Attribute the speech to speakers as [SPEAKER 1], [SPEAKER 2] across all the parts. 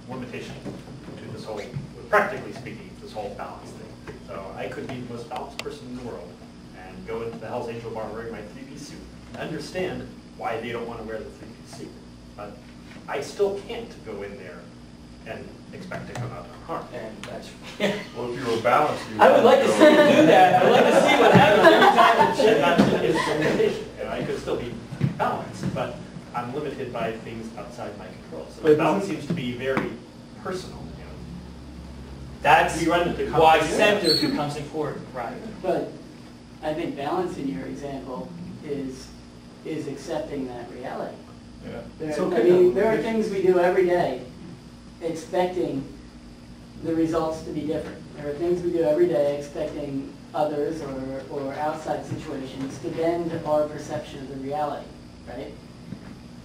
[SPEAKER 1] limitation to this whole, practically speaking, this whole balance thing. So I could be the most balanced person in the world and go into the Hell's Angel bar wearing my three-piece suit and understand why they don't want to wear the three-piece suit. But I still can't go in there and expect to come out unharmed.
[SPEAKER 2] And that's
[SPEAKER 3] Well, if you were balanced, you
[SPEAKER 2] I would like to see you do that. I would like to see what happens every time that shit happens.
[SPEAKER 1] That is the limitation. And I could still be balanced, but I'm limited by things outside my control. So the balance seems to be very personal. You know.
[SPEAKER 2] That's
[SPEAKER 1] We run into
[SPEAKER 2] why
[SPEAKER 1] conflict.
[SPEAKER 2] center becomes important, right?
[SPEAKER 4] But I think balance in your example is accepting that reality.
[SPEAKER 3] Yeah.
[SPEAKER 4] There, I mean, there are things we do every day expecting the results to be different. There are things we do every day expecting others or outside situations to bend our perception of the reality, right?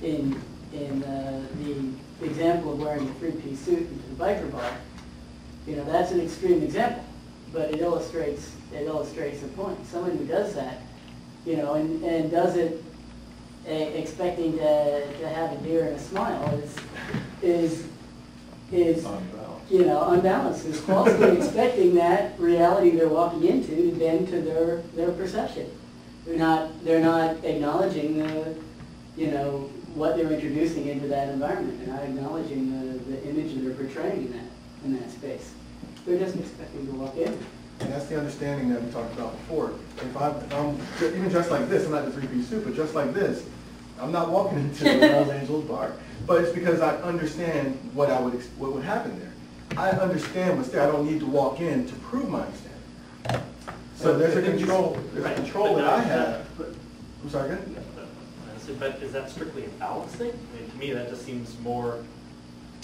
[SPEAKER 4] In the example of wearing a three-piece suit into the biker bar, you know, that's an extreme example, but it illustrates the point. Someone who does that, you know, and does it expecting to have a deer and a smile is you know, unbalanced. Is falsely expecting that reality they're walking into to bend to their perception. They're not acknowledging the, you know, what they're introducing into that environment. They're not acknowledging the image that they're portraying in that space. They're just expecting to walk in.
[SPEAKER 5] And that's the understanding that we talked about before. If I'm even dressed like this, I'm not in a three-piece suit, but just like this, I'm not walking into the Hells Angels bar. But it's because I understand what would happen there. I understand what's there. I don't need to walk in to prove my understanding. So there's a control. There's a control that I have. I'm sorry, go ahead.
[SPEAKER 1] But is that strictly a balance thing? I mean, to me, that just seems more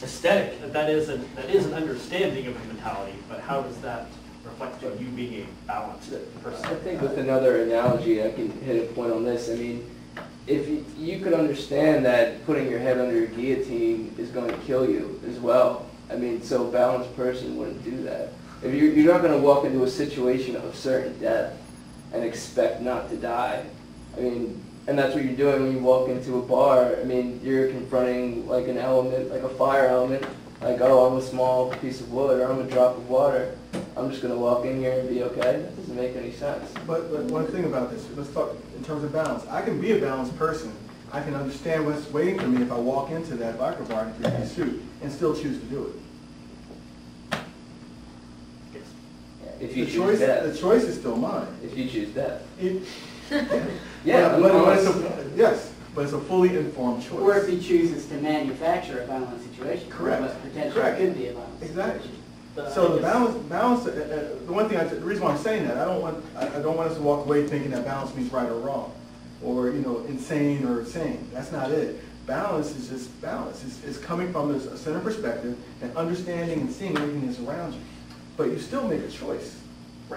[SPEAKER 2] Aesthetic.
[SPEAKER 1] that is an understanding of the mentality. But how does that reflect on you being a balanced person?
[SPEAKER 6] I think with another analogy, I can hit a point on this. I mean, if you could understand that putting your head under a guillotine is going to kill you as well. I mean, so a balanced person wouldn't do that. If you're not going to walk into a situation of certain death and expect not to die. I mean, and that's what you're doing when you walk into a bar. I mean, you're confronting like an element, like a fire element. Like, oh, I'm a small piece of wood or I'm a drop of water. I'm just going to walk in here and be okay. That doesn't make any sense.
[SPEAKER 5] But one thing about this, let's talk in terms of balance. I can be a balanced person. I can understand what's waiting for me if I walk into that biker bar in a three-piece suit and still choose to do it.
[SPEAKER 1] Yes.
[SPEAKER 6] If you choose
[SPEAKER 5] The choice is still mine.
[SPEAKER 6] If you choose death.
[SPEAKER 5] Yeah, yes, but it's a fully informed choice.
[SPEAKER 4] Or if he chooses to manufacture a balanced situation.
[SPEAKER 5] Correct.
[SPEAKER 4] What potentially
[SPEAKER 5] Correct.
[SPEAKER 4] could be a balanced
[SPEAKER 5] Exactly.
[SPEAKER 4] situation.
[SPEAKER 5] So the balance. The one thing, the reason why I'm saying that, I don't want us to walk away thinking that balance means right or wrong, or insane or sane. That's not it. Balance is just balance. It's coming from a center perspective and understanding and seeing everything that's around you. But you still make a choice,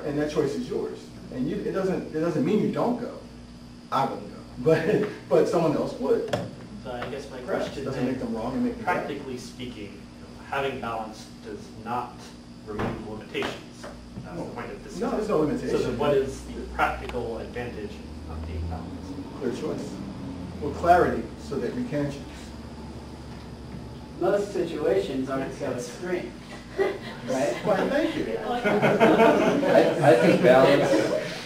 [SPEAKER 5] and that choice is yours. And it doesn't mean you don't go. I wouldn't go, but someone else would.
[SPEAKER 1] So I guess my question
[SPEAKER 5] Doesn't make them wrong and make them right.
[SPEAKER 1] practically speaking, having balance does not remove limitations. That's the point of this.
[SPEAKER 5] No, there's no limitation.
[SPEAKER 1] So then what is the practical advantage of being balanced?
[SPEAKER 5] Clear choice. Well, clarity so that you can choose.
[SPEAKER 4] Most situations aren't so extreme, right?
[SPEAKER 5] Why, thank you.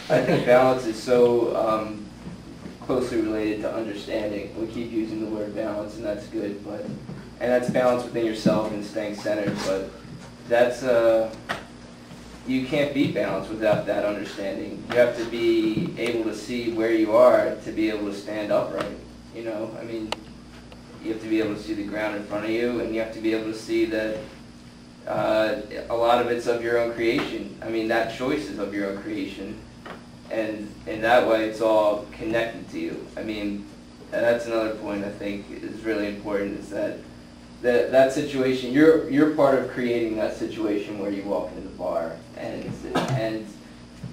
[SPEAKER 6] I think balance is so closely related to understanding. We keep using the word balance, and that's good, and that's balance within yourself and staying centered. But that's you can't be balanced without that understanding. You have to be able to see where you are to be able to stand upright. I mean, you have to be able to see the ground in front of you, and you have to be able to see that a lot of it's of your own creation. I mean, that choice is of your own creation. And in that way, it's all connected to you. I mean, that's another point I think is really important, is that situation, you're part of creating that situation where you walk into the bar, and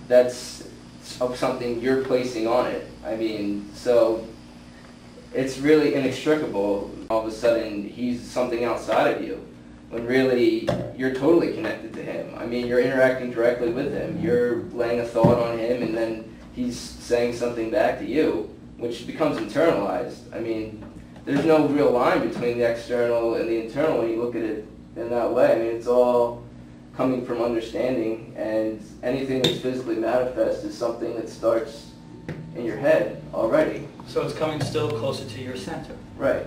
[SPEAKER 6] that's something you're placing on it. I mean, so it's really inextricable. All of a sudden, he's something outside of you, when really you're totally connected to him. I mean, you're interacting directly with him. You're laying a thought on him, and then he's saying something back to you, which becomes internalized. I mean, there's no real line between the external and the internal when you look at it in that way. I mean, it's all coming from understanding, and anything that's physically manifest is something that starts in your head already.
[SPEAKER 2] So it's coming still closer to your center.
[SPEAKER 6] Right.